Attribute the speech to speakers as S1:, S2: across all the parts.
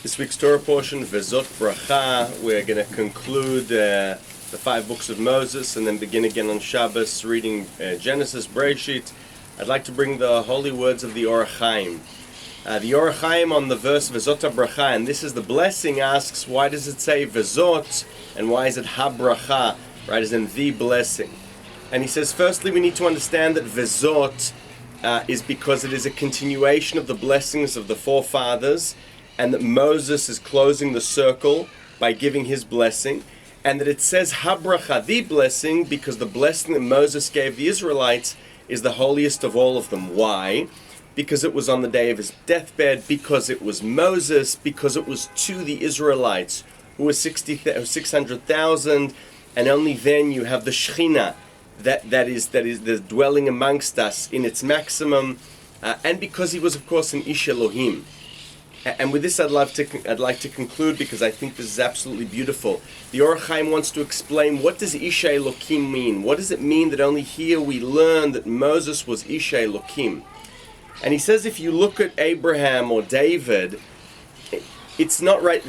S1: This week's Torah portion, Vezot bracha. We're going to conclude the 5 books of Moses and then begin again on Shabbos reading Genesis, Bereshit. I'd like to bring the holy words of the Or HaChaim. The Or HaChaim on the verse Vezot bracha, and this is the blessing, asks why does it say Vezot and why is it habrakha, right, as in the blessing. And he says firstly we need to understand that Vezot is because it is a continuation of the blessings of the forefathers, and that Moses is closing the circle by giving his blessing, and that it says habrakha, the blessing, because the blessing that Moses gave the Israelites is the holiest of all of them. Why? Because it was on the day of his deathbed, because it was Moses, because it was to the Israelites, who were 600,000, and only then you have the Shekhinah, that is the dwelling amongst us in its maximum, and because he was of course an Ish Elohim. And with this I'd like to conclude, because I think this is absolutely beautiful. The Or HaChaim wants to explain, what does Ish Elohim mean? What does it mean that only here we learn that Moses was Ish Elohim? And he says if you look at Abraham or David, it's not right.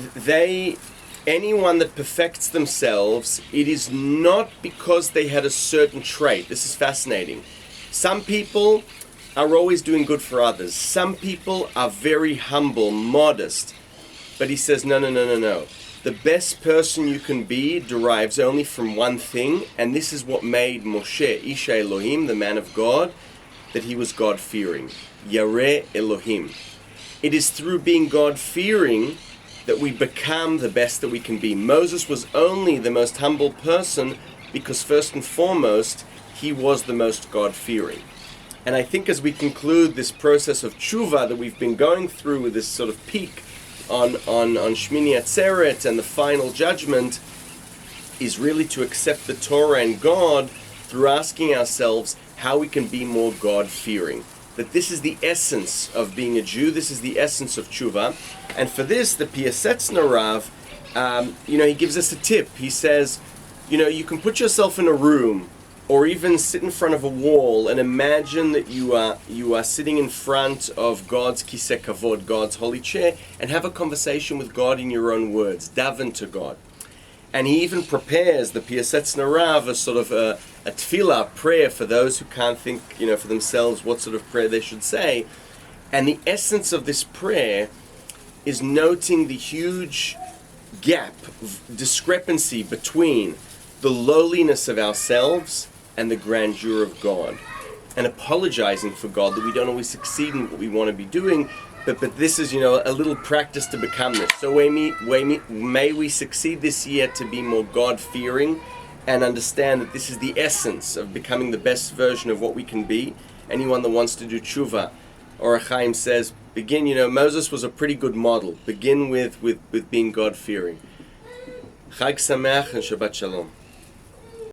S1: Anyone that perfects themselves, it is not because they had a certain trait. This is fascinating. Some people are always doing good for others. Some people are very humble, modest. But he says, no. The best person you can be derives only from one thing, and this is what made Moshe, Ish Elohim, the man of God, that he was God-fearing. Yareh Elohim. It is through being God-fearing that we become the best that we can be. Moses was only the most humble person because first and foremost, he was the most God-fearing. And I think as we conclude this process of tshuva that we've been going through with this sort of peak on Shmini Atzeret and the final judgment, is really to accept the Torah and God through asking ourselves how we can be more God-fearing. That this is the essence of being a Jew, this is the essence of tshuva. And for this, the Piasetzner Rav, he gives us a tip. He says, you can put yourself in a room or even sit in front of a wall and imagine that you are sitting in front of God's kiseh kavod, God's holy chair, and have a conversation with God in your own words, daven to God. And he even prepares the Piasetzner Rav as sort of a tefillah, prayer for those who can't think for themselves what sort of prayer they should say. And the essence of this prayer is noting the huge gap, discrepancy between the lowliness of ourselves and the grandeur of God, and apologizing for God that we don't always succeed in what we want to be doing, but this is a little practice to become this. So may we succeed this year to be more God-fearing and understand that this is the essence of becoming the best version of what we can be. Anyone that wants to do tshuva, Or HaChaim says, begin, Moses was a pretty good model. Begin with being God-fearing. Chag Sameach and Shabbat Shalom.